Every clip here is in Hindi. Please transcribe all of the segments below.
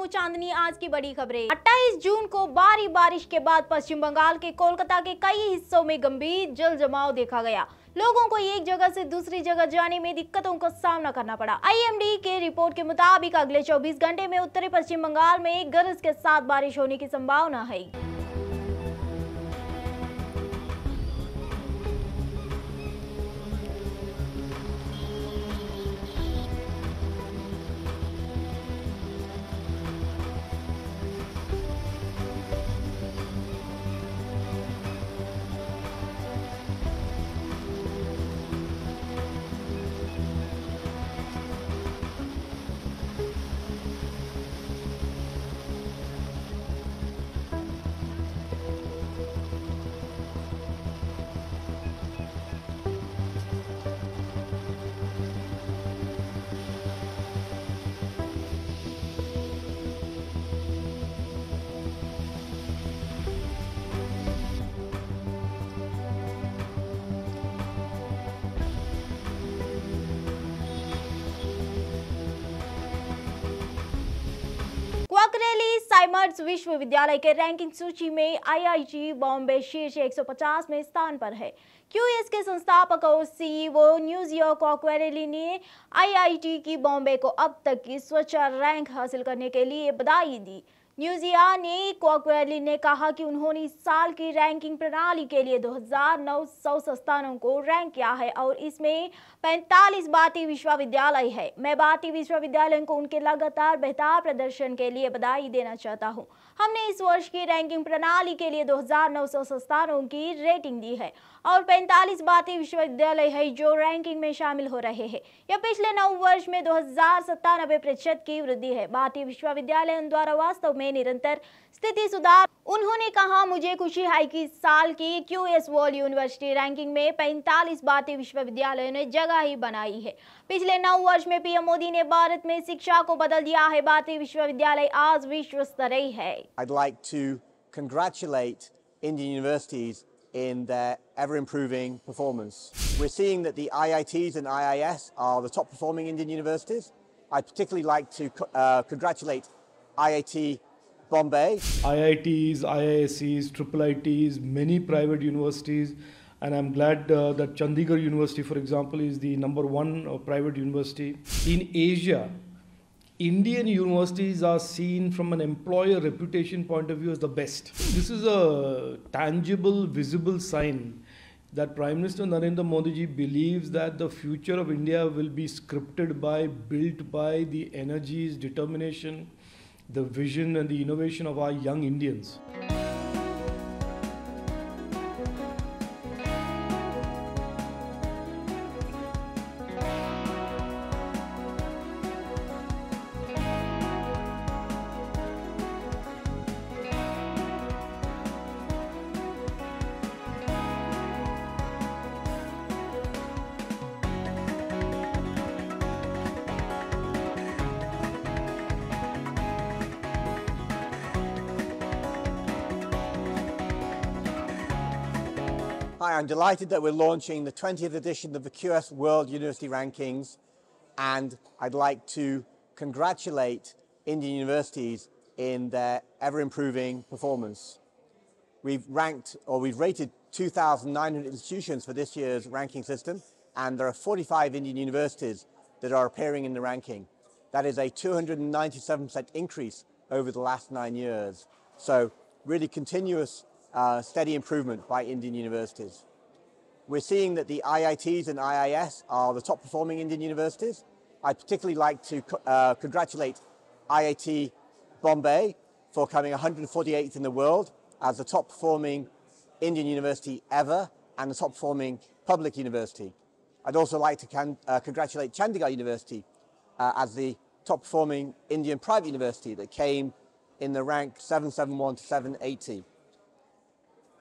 हूँ चांदनी। आज की बड़ी खबरें। 28 जून को भारी बारिश के बाद पश्चिम बंगाल के कोलकाता के कई हिस्सों में गंभीर जल जमाव देखा गया। लोगों को एक जगह से दूसरी जगह जाने में दिक्कतों का सामना करना पड़ा। आईएमडी के रिपोर्ट के मुताबिक अगले 24 घंटे में उत्तरी पश्चिम बंगाल में गरज के साथ बारिश होने की संभावना है। क्वाकरेली साइमंड्स विश्वविद्यालय के रैंकिंग सूची में आईआईटी बॉम्बे शीर्ष 150 में स्थान पर है। क्यूएस के संस्थापक और सीईओ न्यूजिया क्वाकरेली ने आईआईटी की बॉम्बे को अब तक की स्वच्छ रैंक हासिल करने के लिए बधाई दी। न्यूजिया ने क्वाकरेली ने कहा कि उन्होंने इस साल की रैंकिंग प्रणाली के लिए 2900 संस्थानों को रैंक किया है और इसमें 45 भारतीय विश्वविद्यालय है। मैं भारतीय विश्वविद्यालयों को उनके लगातार बेहतर प्रदर्शन के लिए बधाई देना चाहता हूं। हमने इस वर्ष की रैंकिंग प्रणाली के लिए 2900 संस्थानों की रेटिंग दी है और 45 भारतीय विश्वविद्यालय है जो रैंकिंग में शामिल हो रहे हैं। यह पिछले 9 वर्ष में 2097% की वृद्धि है। भारतीय विश्वविद्यालयों द्वारा वास्तव में निरंतर स्थिति सुधार। उन्होंने कहा, मुझे खुशी है कि इस साल की क्यूएस वर्ल्ड यूनिवर्सिटी रैंकिंग में 45 भारतीय विश्वविद्यालयों ने जगह ही बनाई है। पिछले 9 वर्ष में पीएम मोदी ने भारत में शिक्षा को बदल दिया है। भारतीय विश्वविद्यालय आज विश्व स्तरीय है। I'd like to congratulate Indian universities in their ever-improving performance. We're seeing that the IITs and IIS are the top-performing Indian universities. I'd particularly like to congratulate IIT Bombay. IITs, IISCs, IIITs, many private universities, and I'm glad that Chandigarh University, for example, is the #1 private university. In Asia, Indian universities are seen from an employer reputation point of view as the best. This is a tangible, visible sign that Prime Minister Narendra Modi ji believes that the future of India will be scripted by, built by the energies, determination, the vision and the innovation of our young Indians. Hi, I'm delighted that we're launching the 20th edition of the QS World University Rankings, and I'd like to congratulate Indian universities in their ever-improving performance. We've rated 2,900 institutions for this year's ranking system, and there are 45 Indian universities that are appearing in the ranking. That is a 297% increase over the last 9 years. So really continuous steady improvement by Indian universities. We're seeing that the IITs and IIS are the top performing Indian universities. I'd particularly like to congratulate IIT Bombay for coming 148th in the world as the top performing Indian university ever and the top performing public university. I'd also like to congratulate Chandigarh University as the top performing Indian private university that came in the rank 771 to 780.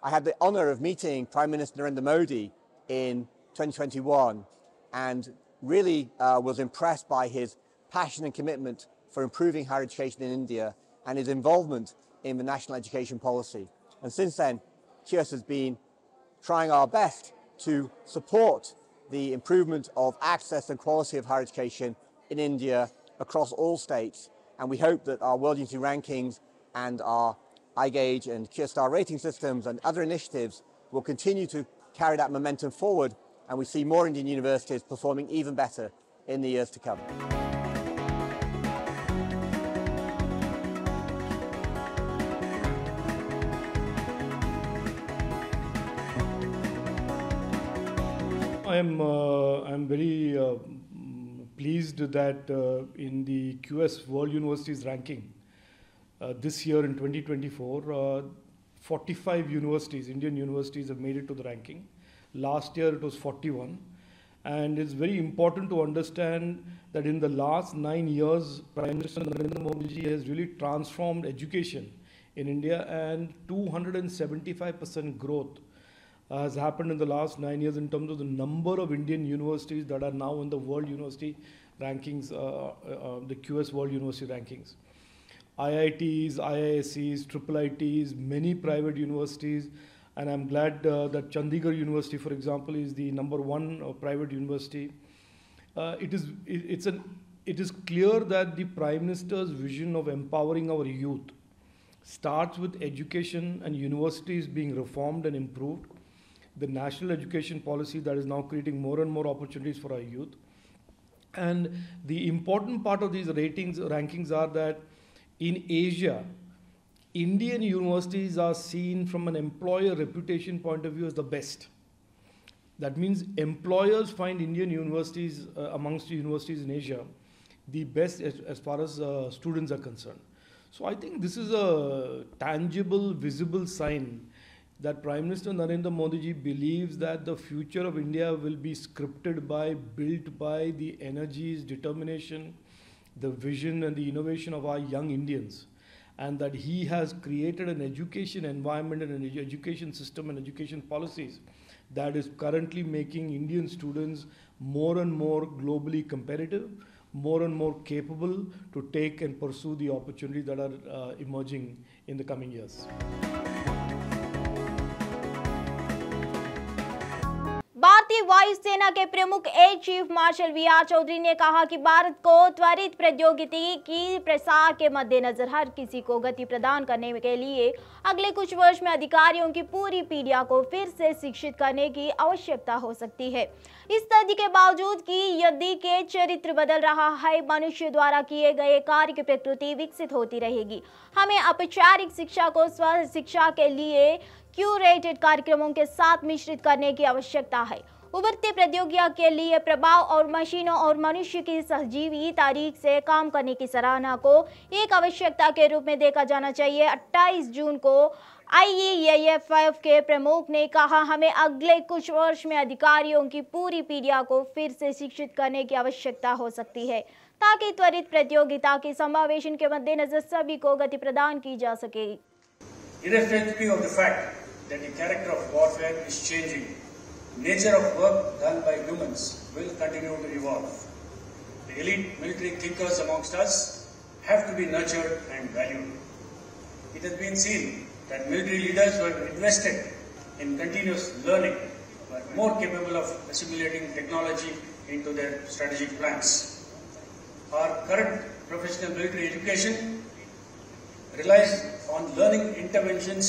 I had the honour of meeting Prime Minister Narendra Modi in 2021 and really was impressed by his passion and commitment for improving higher education in India and his involvement in the national education policy. And since then, QS has been trying our best to support the improvement of access and quality of higher education in India across all states. And we hope that our World University Rankings and our iGauge and QStar rating systems and other initiatives will continue to carry that momentum forward, and we see more Indian universities performing even better in the years to come. I'm very pleased that in the QS World Universities ranking this year in 2024, 45 universities, Indian universities, have made it to the ranking. Last year it was 41. And it's very important to understand that in the last 9 years, Prime Minister Narendra Modi has really transformed education in India, and 275% growth has happened in the last 9 years in terms of the number of Indian universities that are now in the World University rankings, the QS World University rankings. IITs, IISCs, IIITs, many private universities, and I'm glad that Chandigarh University, for example, is the #1 private university. It is clear that the Prime Minister's vision of empowering our youth starts with education and universities being reformed and improved. The national education policy that is now creating more and more opportunities for our youth. And the important part of these rankings are that in Asia, Indian universities are seen from an employer reputation point of view as the best. That means employers find Indian universities amongst the universities in Asia the best as far as students are concerned. So I think this is a tangible, visible sign that Prime Minister Narendra Modi ji believes that the future of India will be scripted by, built by the energies, determination, the vision and the innovation of our young Indians. And that he has created an education environment and an education system and education policies that is currently making Indian students more and more globally competitive, more and more capable to take and pursue the opportunities that are emerging in the coming years. भारतीय वायुसेना के प्रमुख air chief marshal V R. Chaudhari ने कहा कि भारत को त्वरित प्रौद्योगिकी की प्रसार के मद्देनजर हर किसी को गति प्रदान करने के लिए अगले कुछ वर्ष में अधिकारियों की पूरी पीढ़ी को फिर से शिक्षित करने की आवश्यकता हो सकती है। इस तथ्य के बावजूद कि यदि के चरित्र बदल रहा है, मनुष्य द्वारा किए गए कार्य की प्रकृति विकसित होती रहेगी। हमें औपचारिक शिक्षा को स्व शिक्षा के लिए क्यूरेटेड कार्यक्रमों के साथ मिश्रित करने की आवश्यकता है। उभरते प्रौद्योगिकी के लिए प्रभाव और मशीनों और मनुष्य की सहजीवी तारीख से काम करने की सराहना को एक आवश्यकता के रूप में देखा जाना चाहिए। 28 जून को IAEF के प्रमुख ने कहा, हमें अगले कुछ वर्ष में अधिकारियों की पूरी पीढ़ी को फिर से शिक्षित करने की आवश्यकता हो सकती है, ताकि त्वरित प्रौद्योगिकी के समावेशन के मद्देनजर सभी को गति प्रदान की जा सके। Irrespective of the fact that the character of warfare is changing, nature of work done by humans will continue to evolve. The elite military thinkers amongst us have to be nurtured and valued. It has been seen that military leaders who have invested in continuous learning were more capable of assimilating technology into their strategic plans. Our current professional military education relies on learning interventions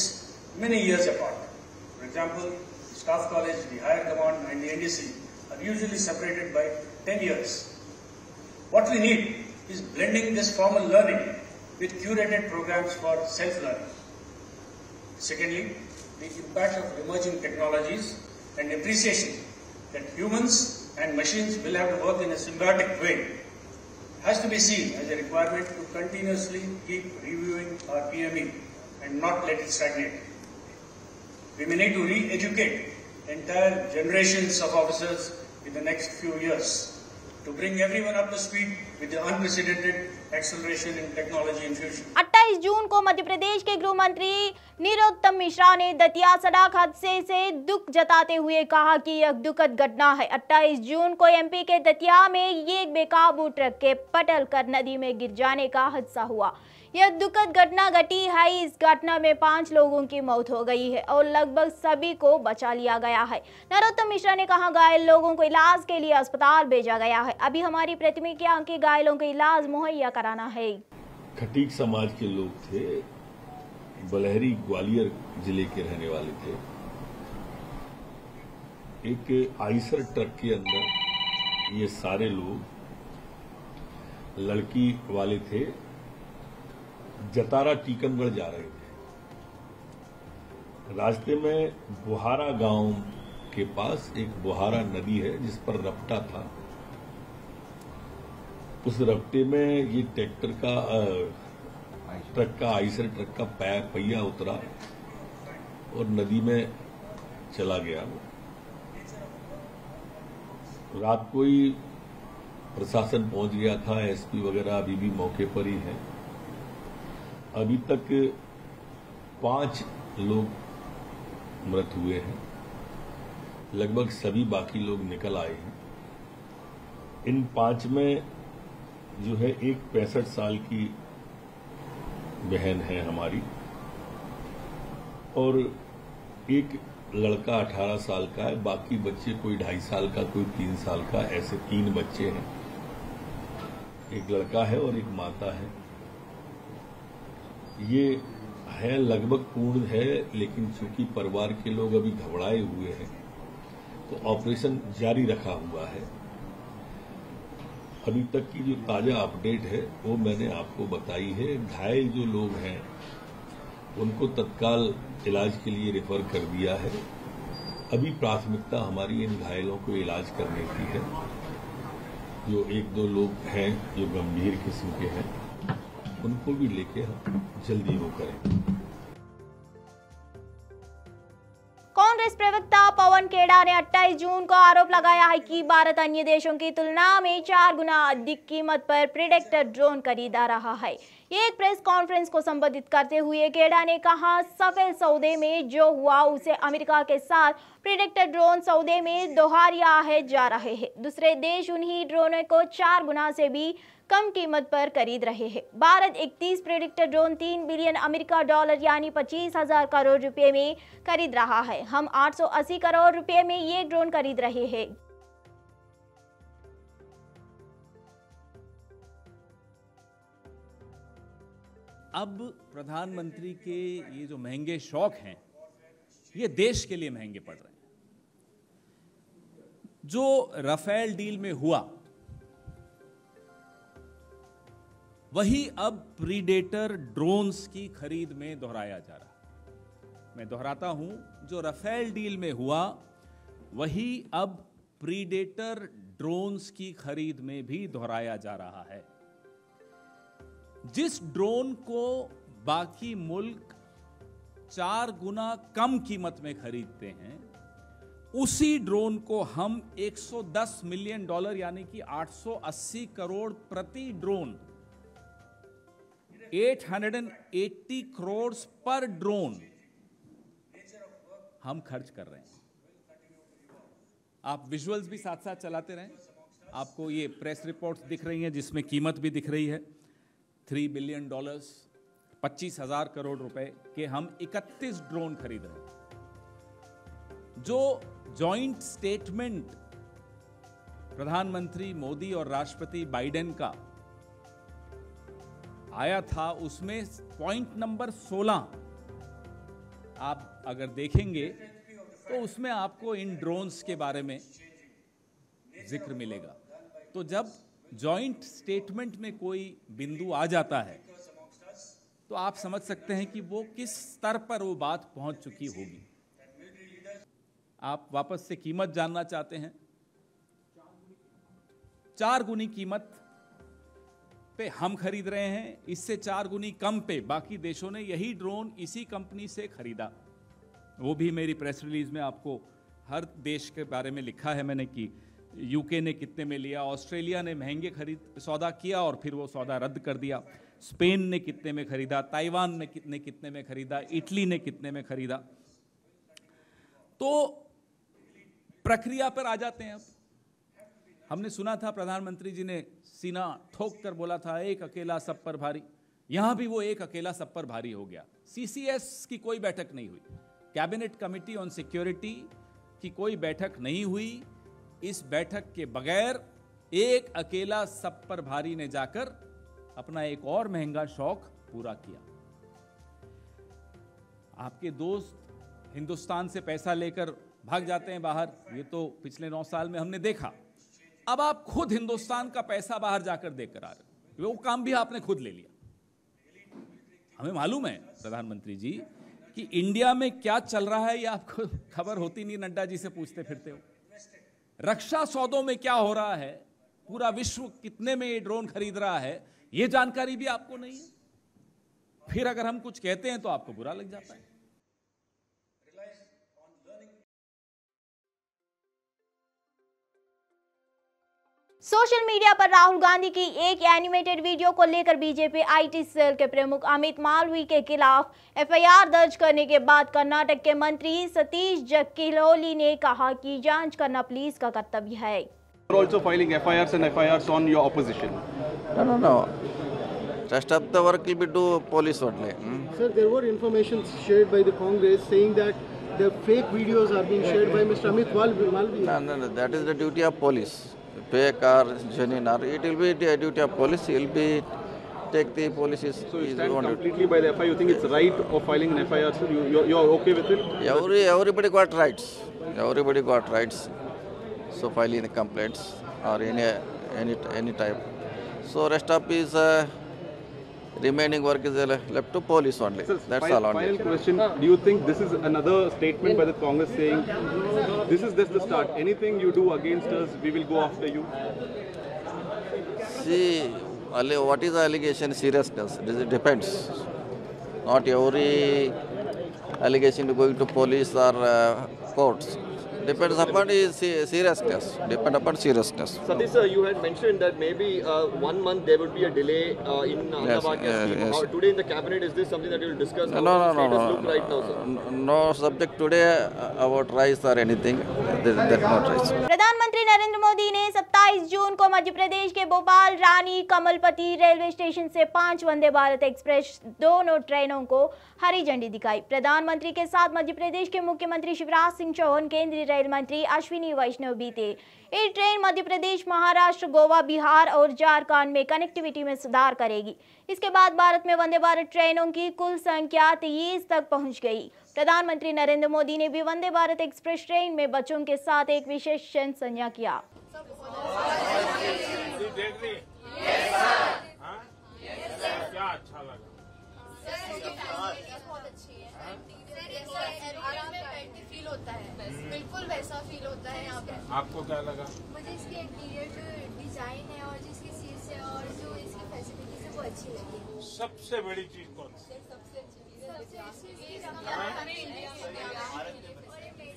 many years apart. For example, the Staff College, the Higher Command and the NDC are usually separated by 10 years. What we need is blending this formal learning with curated programs for self-learning. Secondly, the impact of emerging technologies and appreciation that humans and machines will have to work in a symbiotic way has to be seen as a requirement to continuously keep reviewing our PME and not let it stagnate. We may need to re-educate entire generations of officers in the next few years to bring everyone up to speed with the unprecedented acceleration in technology infusion. 28 जून को मध्य प्रदेश के गृह मंत्री नरोत्तम मिश्रा ने दतिया सड़क हादसे से दुख जताते हुए कहा कि यह दुखद घटना है। 28 जून को एमपी के दतिया में एक बेकाबू ट्रक के पलट कर नदी में गिर जाने का हादसा हुआ। यह दुखद घटना घटी है। इस घटना में 5 लोगों की मौत हो गई है और लगभग सभी को बचा लिया गया है। नरोत्तम मिश्रा ने कहा, घायल लोगों को इलाज के लिए अस्पताल भेजा गया है। अभी हमारी प्राथमिकता के घायलों का इलाज मुहैया कराना है। खटीक समाज के लोग थे, बलहरी ग्वालियर जिले के रहने वाले थे। एक आइसर ट्रक के अंदर ये सारे लोग लड़की वाले थे, जतारा टीकमगढ़ जा रहे थे। रास्ते में बुहारा गांव के पास एक बुहारा नदी है जिस पर रपटा था। उस रपटे में ये आइसर ट्रक का पहिया उतरा और नदी में चला गया। रात को ही प्रशासन पहुंच गया था, एसपी वगैरह अभी भी मौके पर ही हैं। अभी तक 5 लोग मृत हुए हैं, लगभग सभी बाकी लोग निकल आए हैं। इन 5 में जो है एक 65 साल की बहन है हमारी और एक लड़का 18 साल का है। बाकी बच्चे कोई 2.5 साल का, कोई 3 साल का, ऐसे 3 बच्चे हैं। एक लड़का है और एक माता है। ये है लगभग पूर्ण है, लेकिन चूंकि परिवार के लोग अभी घबराए हुए हैं तो ऑपरेशन जारी रखा हुआ है। अभी तक की जो ताजा अपडेट है वो मैंने आपको बताई है। घायल जो लोग हैं उनको तत्काल इलाज के लिए रेफर कर दिया है। अभी प्राथमिकता हमारी इन घायलों को इलाज करने की है। जो 1-2 लोग हैं जो गंभीर किस्म के हैं उनको भी लेके हम जल्दी वो करें। कांग्रेस प्रवक्ता पवन खेड़ा ने 28 जून को आरोप लगाया है कि भारत अन्य देशों की तुलना में 4 गुना अधिक कीमत पर प्रेडेटर ड्रोन खरीदा रहा है। एक प्रेस कॉन्फ्रेंस को संबोधित करते हुए खेड़ा ने कहा, सफेद सौदे में जो हुआ उसे अमेरिका के साथ प्रेडेटर ड्रोन सौदे में दोहराया है जा रहे हैं। दूसरे देश उन्हीं ड्रोनों को 4 गुना से भी कम कीमत पर खरीद रहे हैं। Bharat 31 predictor drone 3 billion America dollar यानी 25,000 करोड़ रुपए में खरीद रहा है। हम 880 करोड़ रुपए में ये ड्रोन खरीद रहे हैं। अब प्रधानमंत्री के ये जो महंगे शौक हैं ये देश के लिए महंगे पड़ रहे हैं। जो राफेल डील में हुआ वही अब प्रीडेटर ड्रोन्स की खरीद में दोहराया जा रहा है। मैं दोहराता हूं, जो राफेल डील में हुआ वही अब प्रीडेटर ड्रोन्स की खरीद में भी दोहराया जा रहा है। जिस ड्रोन को बाकी मुल्क 4 गुना कम कीमत में खरीदते हैं, उसी ड्रोन को हम 110 मिलियन डॉलर यानी कि 880 करोड़ प्रति ड्रोन, 880 करोड़ पर ड्रोन हम खर्च कर रहे हैं। आप विजुअल्स भी साथ साथ चलाते रहें। आपको ये प्रेस रिपोर्ट्स दिख रही हैं जिसमें कीमत भी दिख रही है। 3 बिलियन डॉलर्स, 25,000 करोड़ रुपए के हम 31 ड्रोन खरीद रहे हैं। जो जॉइंट स्टेटमेंट प्रधानमंत्री मोदी और राष्ट्रपति बाइडेन का आया था उसमें पॉइंट नंबर 16 आप अगर देखेंगे तो उसमें आपको इन ड्रोन्स के बारे में जिक्र मिलेगा। तो जब जॉइंट स्टेटमेंट में कोई बिंदु आ जाता है तो आप समझ सकते हैं कि वो किस स्तर पर वो बात पहुंच चुकी होगी। आप वापस से कीमत जानना चाहते हैं। 4 गुनी कीमत पे हम खरीद रहे हैं, इससे 4 गुनी कम पे बाकी देशों ने यही ड्रोन इसी कंपनी से खरीदा। वो भी मेरी प्रेस रिलीज में आपको हर देश के बारे में लिखा है मैंने कि यूके ने कितने में लिया, ऑस्ट्रेलिया ने महंगे सौदा किया और फिर वो सौदा रद्द कर दिया, स्पेन ने कितने में खरीदा, ताइवान ने कितने में खरीदा, इटली ने कितने में खरीदा। तो प्रक्रिया पर आ जाते हैं। अब हमने सुना था प्रधानमंत्री जी ने सीना ठोक कर बोला था एक अकेला सब पर भारी। यहां भी वो एक अकेला सब पर भारी हो गया। सीसीएस की कोई बैठक नहीं हुई, कैबिनेट कमेटी ऑन सिक्योरिटी की कोई बैठक नहीं हुई। इस बैठक के बगैर एक अकेला सब पर भारी ने जाकर अपना एक और महंगा शौक पूरा किया। आपके दोस्त हिंदुस्तान से पैसा लेकर भाग जाते हैं बाहर, ये तो पिछले 9 साल में हमने देखा। अब आप खुद हिंदुस्तान का पैसा बाहर जाकर देकर आ रहे, वो काम भी आपने खुद ले लिया। हमें मालूम है प्रधानमंत्री जी कि इंडिया में क्या चल रहा है, ये आपको खबर होती नहीं, नड्डा जी से पूछते फिरते हो। रक्षा सौदों में क्या हो रहा है, पूरा विश्व कितने में ये ड्रोन खरीद रहा है, ये जानकारी भी आपको नहीं है। फिर अगर हम कुछ कहते हैं तो आपको बुरा लग जाता है। सोशल मीडिया पर राहुल गांधी की एक एनिमेटेड वीडियो को लेकर बीजेपी आईटी सेल के प्रमुख अमित मालवीय के खिलाफ एफआईआर दर्ज करने के बाद कर्नाटक के मंत्री सतीश जक्किहोली ने कहा कि जांच करना पुलिस का कर्तव्य है। Also filing FIRs and FIRs on your opposition. No. Rest of the work will be do police only. Sir, there were information shared by the Congress saying that the fake videos are being shared by Mr. Amit Malviya. No. That is the duty of police. Fake or genuine or it will be the duty of police. He will be take the police is. So you stand completely by the FIR. You think it's right of filing an FIR? So you are okay with it? Everybody got rights. Everybody got rights. So filing the complaints or any type. So rest of his remaining work is left to police only. Sir, that's all. Final question: do you think this is another statement by the Congress saying this is just the start? Anything you do against us, we will go after you? See, what is the allegation seriousness? It depends. Not every allegation is going to police or courts. Depends upon his seriousness. Depend upon seriousness. Satish sir, you had mentioned that maybe 1 month there would be a delay in Ahmedabad. Yes. Today in the cabinet, is this something that you will discuss? No. Look right now, sir? No subject today about rice or anything. That's not rice. प्रधानमंत्री नरेंद्र मोदी ने 27 जून को मध्य प्रदेश के भोपाल रानी कमलपति रेलवे स्टेशन से 5 वंदे भारत एक्सप्रेस दोनों ट्रेनों को हरी झंडी दिखाई। प्रधानमंत्री के साथ मध्य प्रदेश के मुख्यमंत्री शिवराज सिंह चौहान, केंद्रीय रेल मंत्री अश्विनी वैष्णव भी थे। ये ट्रेन मध्य प्रदेश, महाराष्ट्र, गोवा, बिहार और झारखंड में कनेक्टिविटी में सुधार करेगी। इसके बाद भारत में वंदे भारत ट्रेनों की कुल संख्या 23 तक पहुंच गई। प्रधानमंत्री नरेंद्र मोदी ने भी वंदे भारत एक्सप्रेस ट्रेन में बच्चों के साथ एक विशेष क्षण साझा किया। क्या अच्छा लगा? फील होता है, बिल्कुल वैसा फील होता है यहाँ पे। आपको क्या लगा? मुझे इसके इंटीरियर जो डिजाइन है और जिसकी चीज है और जो इसकी फैसिलिटीज है वो अच्छी लगी। सबसे बड़ी चीज कौन सी?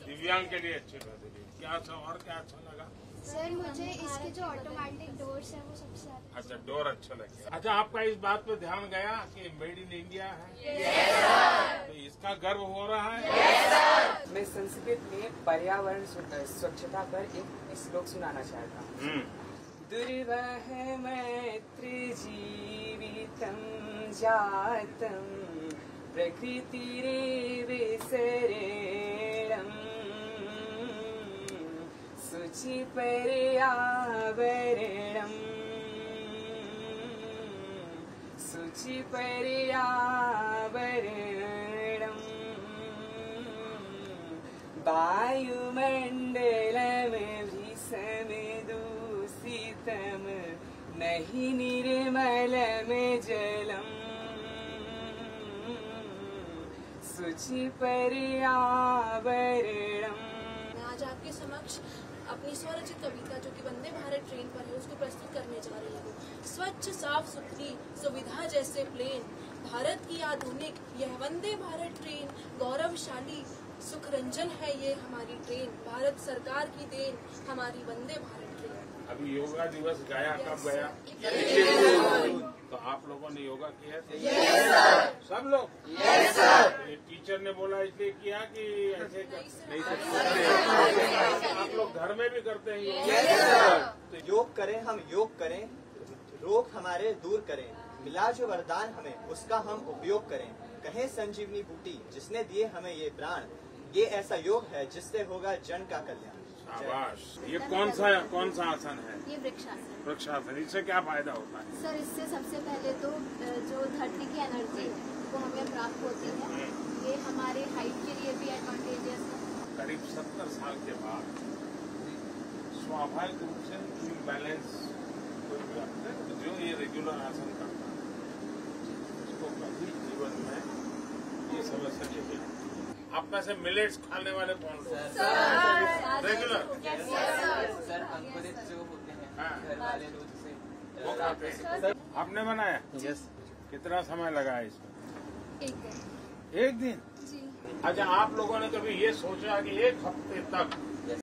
दिव्यांग के लिए अच्छी फैसिलिटी क्या और क्या अच्छा लगा? सर मुझे इसके जो ऑटोमेटिक डोर्स है वो सबसे अच्छा। डोर अच्छा लगे। अच्छा, आपका इस बात पे ध्यान गया कि मेड इन इंडिया है? तो इसका गर्व हो रहा है। मैं संस्कृत में पर्यावरण स्वच्छता पर एक श्लोक सुनाना चाहता हूँ। दुर्वह मैत्री जीवितं जातं प्रकृतिरेव शरणं शुचि पर्यावरणं शुचि पर्यावरणं वायुमण्डलं भीषण दूषितं नहि निर्मलं जलम् शुचि पर्यावरणं। आज आपके समक्ष अपनी स्वरचित कविता जो कि वंदे भारत ट्रेन पर है उसको प्रस्तुत करने जा रही हूँ। स्वच्छ, साफ सुथरी, सुविधा जैसे प्लेन, भारत की आधुनिक यह वंदे भारत ट्रेन गौरवशाली सुख रंजन है ये हमारी ट्रेन, भारत सरकार की देन हमारी वंदे भारत ट्रेन। अभी योगा दिवस गया, कब गया? तो आप लोगों ने योगा किया? सब लोग? टीचर ने बोला इसलिए किया कि ऐसे नहीं सकते? आप लोग घर में भी करते हैं तो योग करें, हम योग करें, रोग हमारे दूर करें, मिला जो वरदान हमें उसका हम उपयोग करें। कहें संजीवनी बूटी जिसने दिए हमें ये प्राण, ये ऐसा योग है जिससे होगा जन का कल्याण। शाबाश। ये कौन सा आसन है? ये वृक्षासन। वृक्षासन, इससे क्या फायदा होता है? सर इससे सबसे पहले तो जो धरती की एनर्जी है वो हमें प्राप्त होती है। ये हमारे हाइट के लिए भी एडवांटेजियस है। करीब 70 साल के बाद स्वाभाविक रूप से इम्बैलेंस जो ये रेगुलर आसन करता है उसको कभी जीवन में ये समस्या नहीं मिली। आप में से मिलेट्स खाने वाले कौन लोग? रेगुलर सर अंकुरित जो होते हैं घर वाले दूध से वो खाते हैं। आपने बनाया? यस। कितना समय लगा है इसमें? एक दिन। एक दिन? जी। अच्छा, आप लोगों ने कभी ये सोचा कि एक हफ्ते तक